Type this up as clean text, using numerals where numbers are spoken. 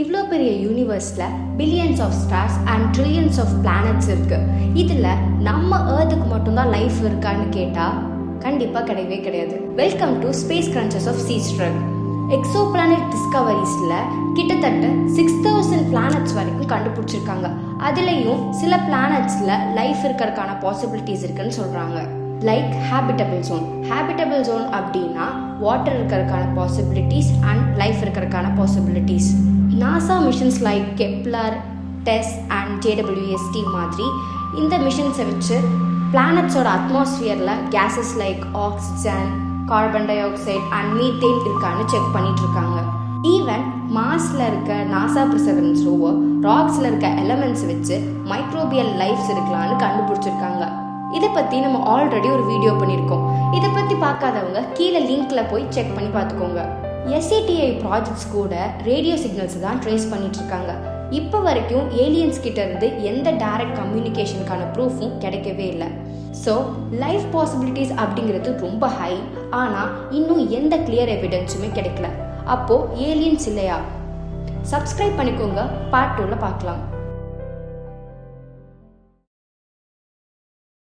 இவ்வளோ பெரிய யூனிவர்ஸில் billions of stars and trillions of planets இருக்குது. இதில் நம்ம ஏர்த்துக்கு மட்டும்தான் லைஃப் இருக்கான்னு கேட்டால் கண்டிப்பாக கிடையவே கிடையாது. Welcome to space crunches of சீஸ்ட்ரக். எக்ஸோ பிளானட் டிஸ்கவரிஸில் கிட்டத்தட்ட 6000 பிளானட்ஸ் வரைக்கும் கண்டுபிடிச்சிருக்காங்க. அதுலேயும் சில பிளானட்ஸில் லைஃப் இருக்கிறதுக்கான பாசிபிலிட்டிஸ் இருக்குன்னு சொல்கிறாங்க. லைக் ஹேபிட்டபிள் ஜோன் அப்படின்னா வாட்டர் இருக்கிறதுக்கான பாசிபிலிட்டிஸ் அண்ட் லைஃப் இருக்கிறதுக்கான possibilities. NASA missions like Kepler, TESS and JWST மாதிரி இந்த மிஷன்ஸை வச்சு பிளானட்ஸோட அட்மாஸ்பியரில் gases like oxygen, carbon dioxide and methane இருக்கான்னு செக் பண்ணிட்டு இருக்காங்க. ஈவன் மார்ஸில் இருக்க நாசா பெர்செவரன்ஸ் ரோவர் ராக்ஸில் இருக்க எலமெண்ட்ஸ் வச்சு மைக்ரோபியல் லைஃப்ஸ் இருக்கலான்னு கண்டுபிடிச்சிருக்காங்க. இதை பற்றி நம்ம ஆல்ரெடி ஒரு வீடியோ பண்ணியிருக்கோம். இதை பற்றி பார்க்காதவங்க கீழே லிங்க்ல போய் செக் பண்ணி பார்த்துக்கோங்க. SATI ப்ராஜெக்ட்ஸ் கூட ரேடியோ சிக்னல்ஸ் தான் ட்ரேஸ் பண்ணிட்டு இருக்காங்க. இப்போ வரைக்கும் ஏலியன்ஸ் கிட்ட இருந்து எந்த டைரக்ட் கம்யூனிகேஷனுக்கான ப்ரூஃபும் கிடைக்கவே இல்லை. ஸோ லைஃப் பாசிபிலிட்டிஸ் அப்படிங்கிறது ரொம்ப ஹை. ஆனால் இன்னும் எந்த கிளியர் எவிடன்ஸுமே கிடைக்கல. அப்போது ஏலியன்ஸ் இல்லையா? சப்ஸ்கிரைப் பண்ணிக்கோங்க. பார்ட் 2ல பார்க்கலாம்.